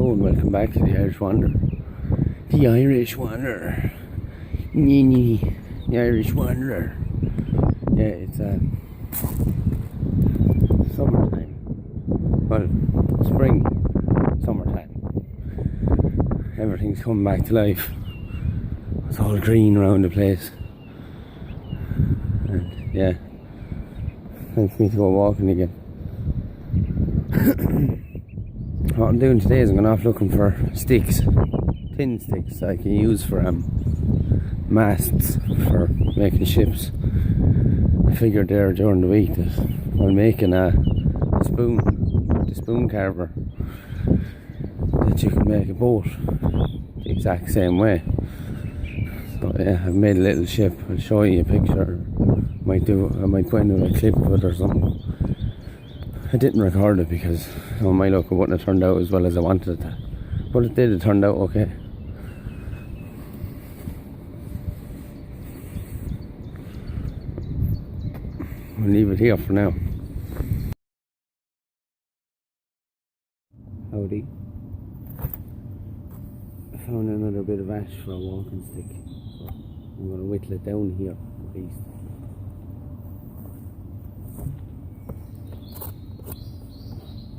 Hello and welcome back to the Irish Wanderer. The Irish Wanderer. The Irish Wanderer. Yeah, it's summertime. Well, spring, summertime. Everything's coming back to life. It's all green around the place. And yeah, time for me to go walking again. What I'm doing today is I'm going off looking for sticks, tin sticks I can use for masts for making ships. I figured there during the week that while making a spoon, the spoon carver, that you can make a boat the exact same way. So yeah, I've made a little ship. I'll show you a picture. I might put in a clip of it or something. I didn't record it because on my luck it wouldn't have turned out as well as I wanted it to. But it did, it turned out okay. We'll leave it here for now. Howdy. I found another bit of ash for a walking stick. So I'm going to whittle it down here at least.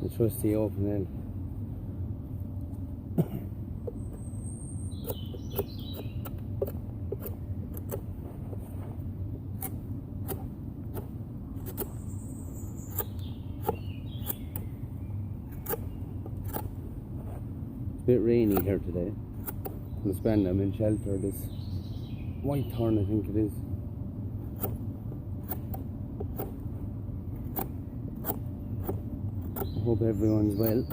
The trusty opinel. It's a bit rainy here today. I'm in shelter. This white thorn, I think it is. I hope everyone's well.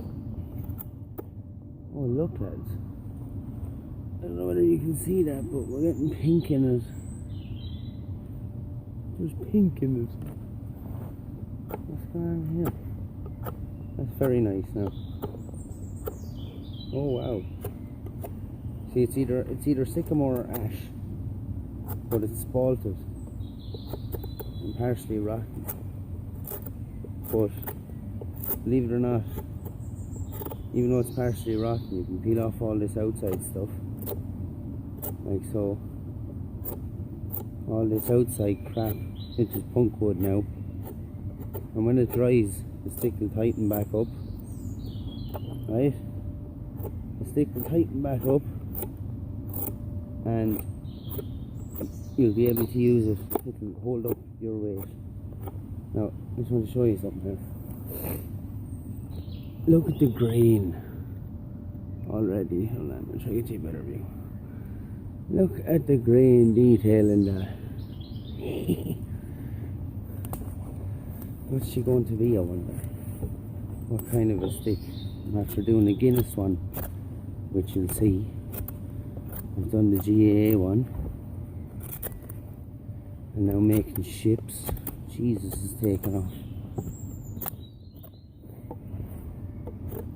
Oh look lads, I don't know whether you can see that, but we're getting pink in it. There's pink in it. What's going on here? That's very nice now. Oh wow. See, it's either sycamore or ash, but it's spalted and partially rotten. But believe it or not, even though it's partially rotten, you can peel off all this outside stuff, like so. All this outside crap, which is punk wood now, and when it dries, the stick will tighten back up, right? The stick will tighten back up, and you'll be able to use it. It will hold up your weight. Now, I just want to show you something here. Look at the grain already. Hold on, I'll try to get you a better view. Look at the grain detail in that. What's she going to be, I wonder? What kind of a stick? I'm after doing a Guinness one, which you'll see. I've done the GAA one. And now making ships. Jesus is taking off.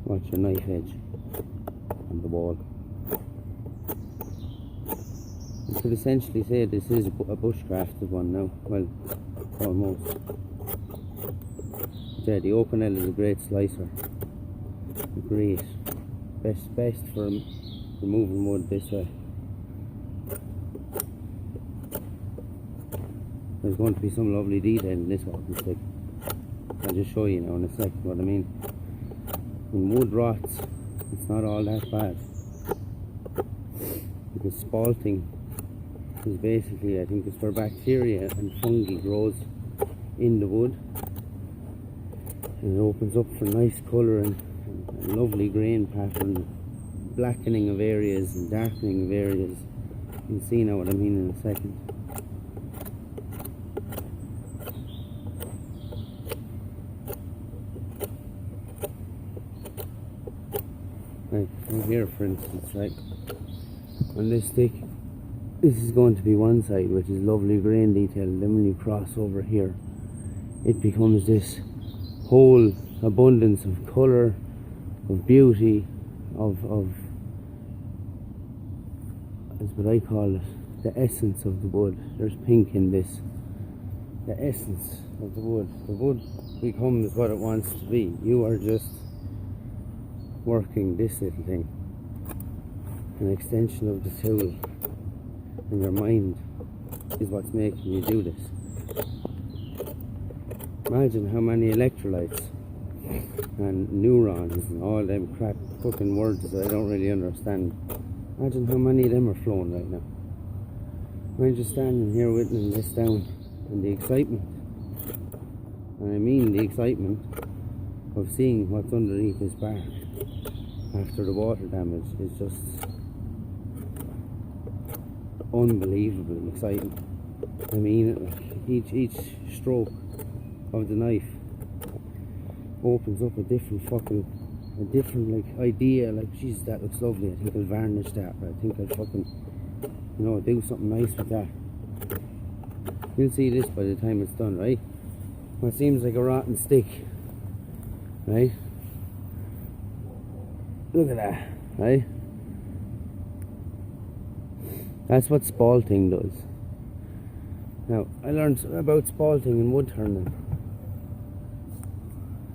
Watch your knife edge on the wall. You could essentially say this is a bushcrafted one now. Well, almost. Yeah, the opinel is a great slicer. Great. Best for removing wood this way. There's going to be some lovely detail in this walking stick. I'll just show you now in a second what I mean. When wood rots, it's not all that bad, because spalting is basically, I think it's where bacteria and fungi grows in the wood, and it opens up for nice colour and lovely grain pattern, blackening of areas and darkening of areas. You'll see now what I mean in a second. Right, over here for instance, right, on this stick, this is going to be one side, which is lovely grain detail, and then when you cross over here, it becomes this whole abundance of colour, of beauty, of that's what I call it, the essence of the wood. There's pink in this. The essence of the wood. The wood becomes what it wants to be. You are just working this little thing, an extension of the tool, and your mind is what's making you do this. Imagine how many electrolytes and neurons and all them crap fucking words that I don't really understand. Imagine how many of them are flowing right now. I'm just standing here witnessing this down, and the excitement, and I mean the excitement of seeing what's underneath this bark after the water damage is just unbelievably exciting. I mean it, like each stroke of the knife opens up a different like idea, like Jesus, that looks lovely, I think I'll varnish that, or I think I'll fucking, you know, do something nice with that. You'll see this by the time it's done, right? What seems like a rotten stick, right? Look at that, right? That's what spalting does. Now, I learned about spalting and wood turning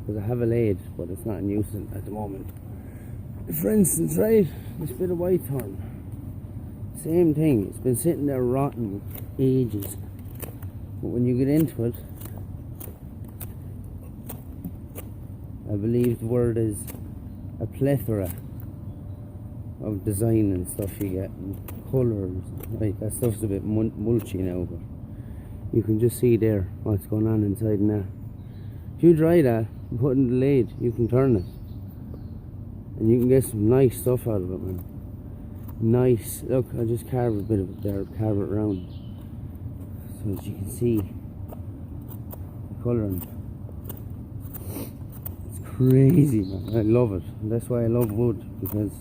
because I have a lathe, but it's not in use at the moment. For instance, right, this bit of white thorn, same thing, it's been sitting there rotten for ages, but when you get into it, I believe the word is a plethora of design and stuff you get, and colours, right, that stuff's a bit mulchy now, but you can just see there what's going on inside now. If you dry that and put it in the lathe, you can turn it, and you can get some nice stuff out of it, man. Nice, look, I just carved a bit of it there, carve it around, so that you can see the colouring. It's crazy, man, I love it, and that's why I love wood, because,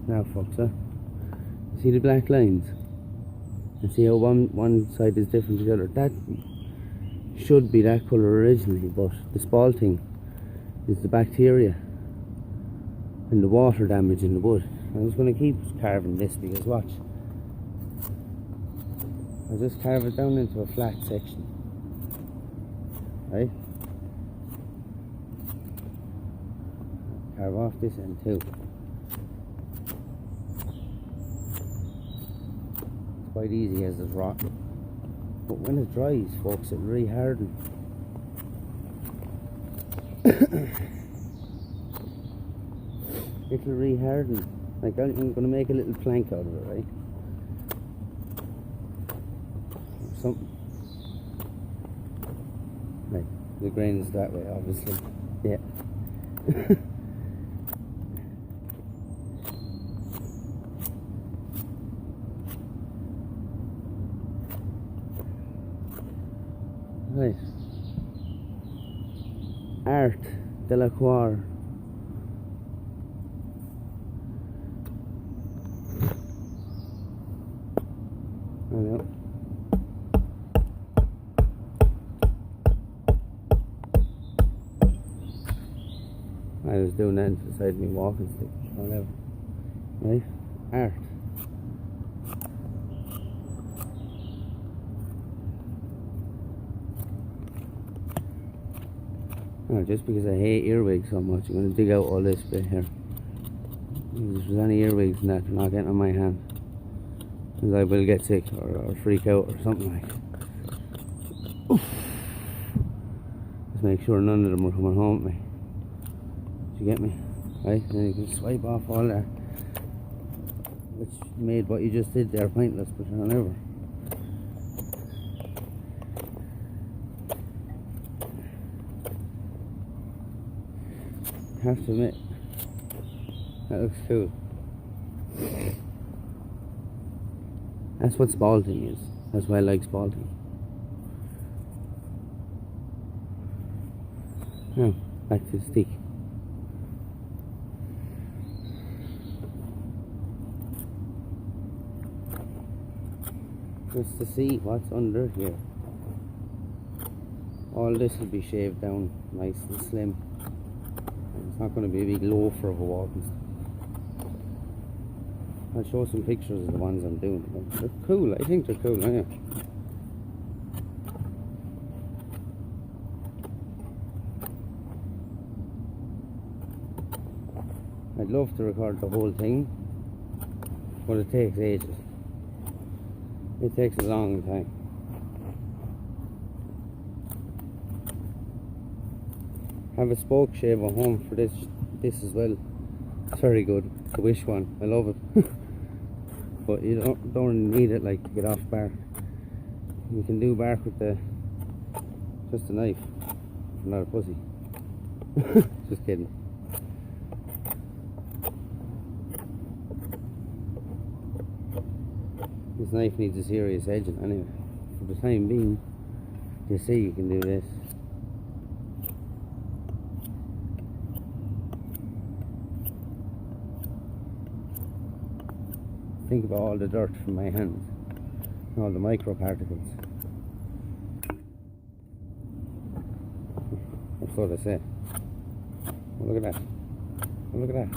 now folks, see the black lines? And see how one side is different to the other? That should be that colour originally, but the spalting is the bacteria and the water damage in the wood. I'm just going to keep carving this, because watch, I'll just carve it down into a flat section, right? Carve off this end too. It's quite easy as it's rotten, but when it dries, folks, it'll really harden. It'll re-harden. Like, I'm going to make a little plank out of it, right? Something. Right, the grain is that way, obviously. Yeah. Right. Art Delacroix. I know. I was doing that inside me walking stick, whatever. Right? Art. Oh, just because I hate earwigs so much, I'm going to dig out all this bit here. If there's any earwigs in that, they're not getting on my hand, because I will get sick or freak out or something like that. Oof. Just make sure none of them are coming home with me. You get me? Right? And then you can swipe off all that, which made what you just did there pointless, but whatever. I have to admit, that looks cool. That's what spalting is. That's why I like spalting. Now, back to the stick. Just to see what's under here. All this will be shaved down nice and slim. It's not going to be a big loafer of a walking stick. I'll show some pictures of the ones I'm doing. They're cool, I think they're cool, yeah. I'd love to record the whole thing, but it takes ages. It takes a long time. Have a spoke shave at home for this as well. It's very good. The Wish one. I love it. But you don't need it like to get off bark. You can do bark with just a knife. I'm not a pussy. Just kidding. This knife needs a serious edging anyway. For the time being, you see you can do this. Think about all the dirt from my hands, all the microparticles. That's what I say. Oh, look at that. Oh, look at that.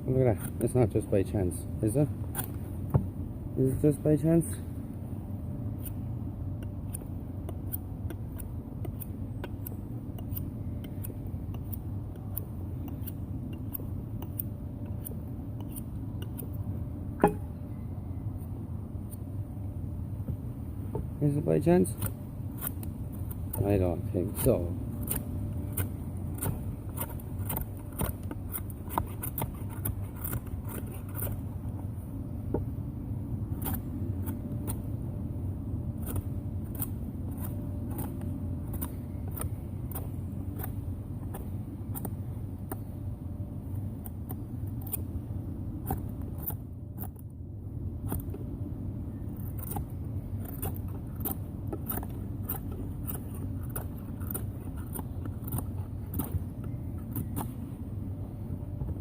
Oh, look at that. It's not just by chance, is it? Is it just by chance? Is it by chance? I don't think so.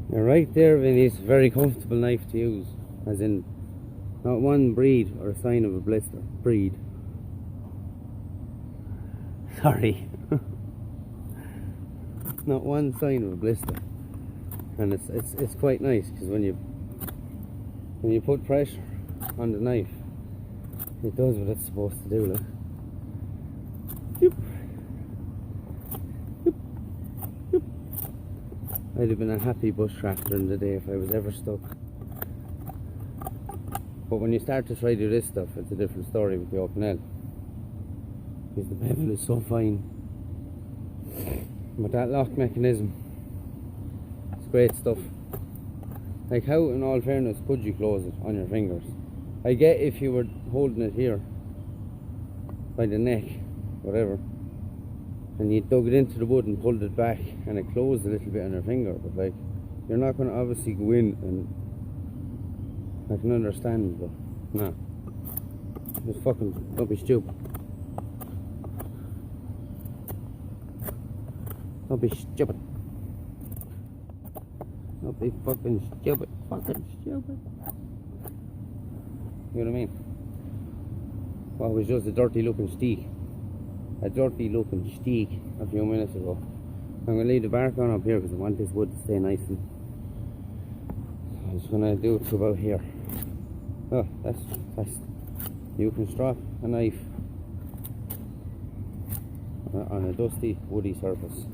Now right there, Vinny, is a very comfortable knife to use, as in not one breed or a sign of a blister. Breed. Sorry. Not one sign of a blister, and it's quite nice because when you put pressure on the knife, it does what it's supposed to do. Look. Yep. I'd have been a happy bushcrafter in the day if I was ever stuck. But when you start to try to do this stuff, it's a different story with the opinel. Because the bevel is so fine. But that lock mechanism, it's great stuff. Like, how, in all fairness, could you close it on your fingers? I get if you were holding it here, by the neck, whatever, and you dug it into the wood and pulled it back and it closed a little bit on your finger, but like, you're not going to obviously go in, and I can understand, but no, just fucking don't be stupid. Don't be stupid. Don't be fucking stupid. Fucking stupid. You know what I mean? Well, it was just a dirty looking steak. A dirty looking steak a few minutes ago. I'm going to leave the bark on up here because I want this wood to stay nice, and I'm just going to do it to about here. Oh, that's you can strap a knife on a dusty woody surface.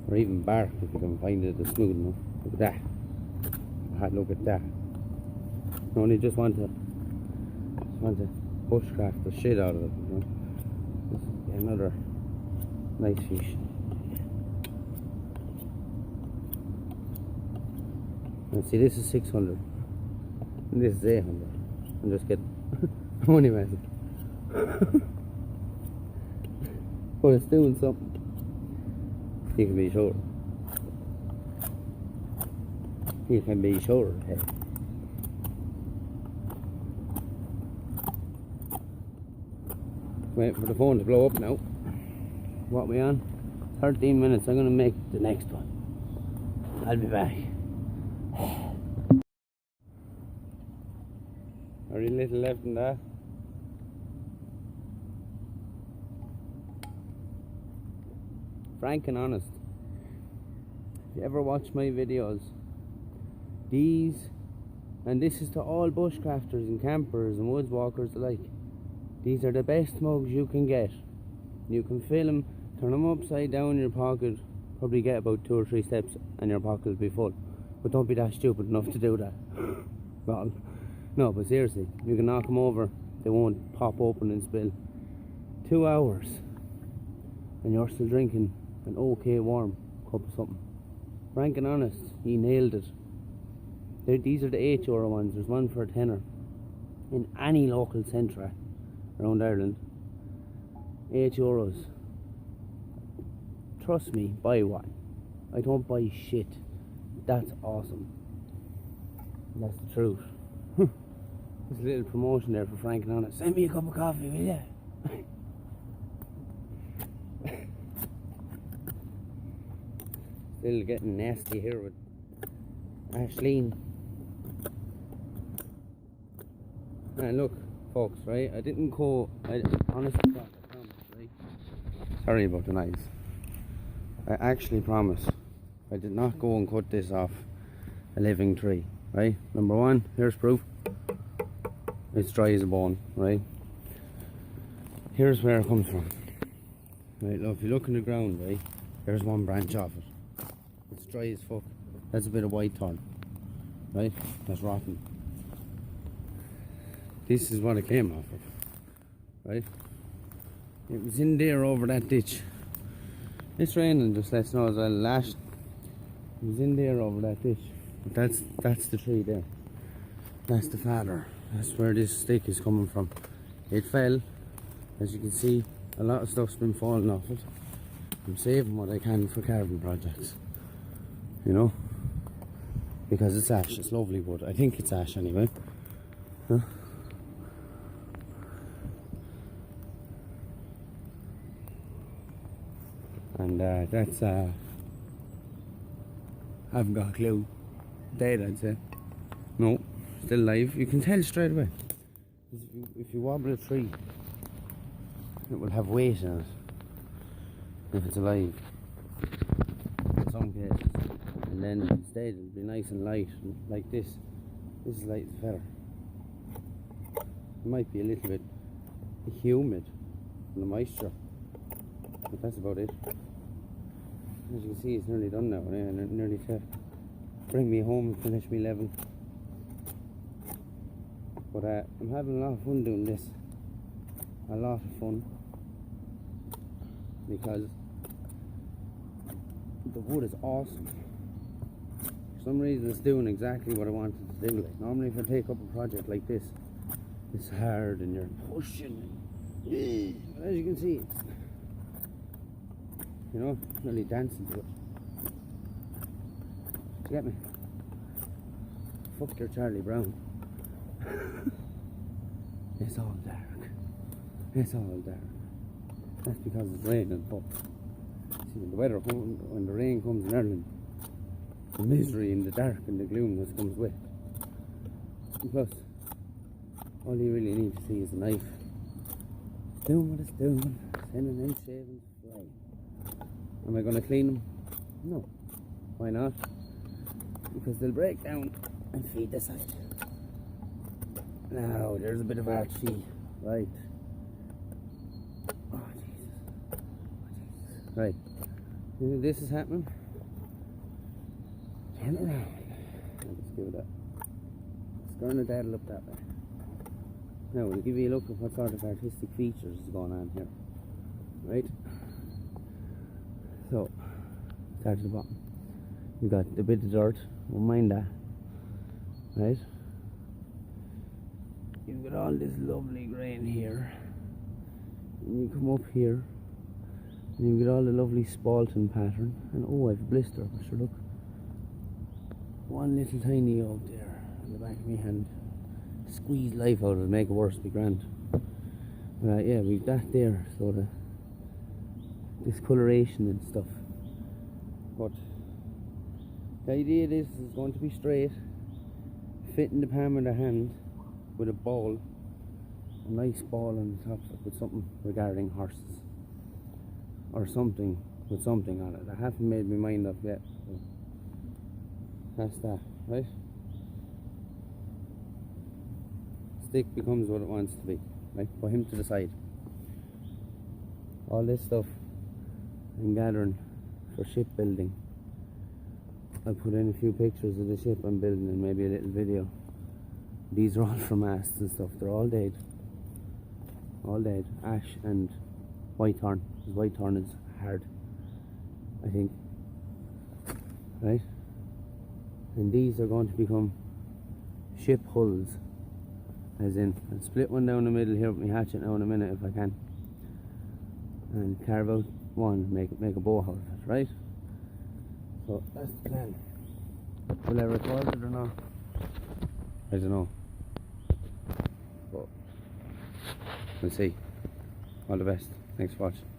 Or even bark if you can find it smooth enough. Look at that. Look at that. I only just want to bushcraft the shit out of it, you know. This is another nice fish. And see, this is 600 and this is 800. I'm just kidding. I'm only messing. But it's doing something. You can be sure. You can be sure. Hey. Wait for the phone to blow up now. What are we on? 13 minutes. I'm going to make the next one. I'll be back. Very little left in that. Frank and honest. If you ever watch my videos, these, and this is to all bushcrafters and campers and woods walkers alike, these are the best mugs you can get. You can fill them Turn them upside down in your pocket, probably get about 2 or 3 steps and your pocket will be full. But don't be that stupid enough to do that. Well, no, but seriously, you can knock them over, they won't pop open and spill. 2 hours and you're still drinking an okay warm cup of something. Frank and honest, he nailed it. These are the €8 ones. There's one for a tenner in any local centre around Ireland. €8. Trust me, buy one. I don't buy shit. That's awesome. That's the truth. There's a little promotion there for Frank and honest. Send me a cup of coffee, will ya? Still getting nasty here with Ashleen. And look, folks, right? I didn't go. I honestly thought, I promise, right? Sorry about the noise. I actually promise. I did not go and cut this off a living tree, right? Number one, here's proof. It's dry as a bone, right? Here's where it comes from. Right, look, if you look in the ground, right? There's one branch off it. It's dry as fuck. That's a bit of white thorn, right? That's rotten. This is what it came off of, right? It was in there over that ditch. It's raining, just lets know as well. Last, it was in there over that ditch. But that's the tree there. That's the father. That's where this stick is coming from. It fell, as you can see. A lot of stuff's been falling off it. I'm saving what I can for carving projects, you know, because it's ash. It's lovely wood. I think it's ash anyway. Huh? And that's I haven't got a clue. Dead, I'd say. No, still alive. You can tell straight away. If you wobble a tree, it will have weight in it. If it's alive, in some cases, and then if it's dead, it'll be nice and light, like this. This is light as a feather. It might be a little bit humid from the moisture, but that's about it. As you can see, it's nearly done now, and nearly to bring me home and finish me level. But I'm having a lot of fun doing this. A lot of fun. Because the wood is awesome. For some reason it's doing exactly what I wanted to do. Like normally if I take up a project like this, it's hard and you're pushing and, but as you can see, you know, nearly dancing to it. Do you get me? Fuck your Charlie Brown. It's all dark. It's all dark. That's because it's raining, but see, when the weather, when the rain comes in Ireland, the misery and the dark and the gloom that comes with. And plus, all you really need to see is a knife. Doing what it's doing, sending in shavings, fly. Am I going to clean them? No. Why not? Because they'll break down and feed the side. Now, there's a bit of archie, right? Oh, Jesus. Oh, Jesus. Right. This is happening. Turn it around. Let's give it that. Turn the daddle up that way. Now, we'll give you a look at what sort of artistic features is going on here. Right? So, start at the bottom. You've got a bit of dirt, won't mind that. Right? You've got all this lovely grain here. And you come up here, and you've got all the lovely spalting pattern. And oh, I've a blister, but sure, look. One little tiny out there on the back of my hand. Squeeze life out of it, make it worse, be grand. Yeah, we've that there, so the discoloration and stuff. But the idea is going to be straight, fit in the palm of the hand with a ball, a nice ball on the top of it with something regarding horses or something with something on it. I haven't made my mind up yet. So that's that, right? Stick becomes what it wants to be, right? Put him to the side. All this stuff I'm gathering for shipbuilding. I'll put in a few pictures of the ship I'm building and maybe a little video. These are all from masts and stuff. They're all dead. All dead. Ash and whitethorn. Whitethorn is hard, I think. Right? And these are going to become ship hulls. As in, I'll split one down the middle here with my hatchet now in a minute if I can. And carve out one, make a bow out of it, right? So that's the plan. Will I record it or not? I don't know. But we'll see. All the best. Thanks for watching.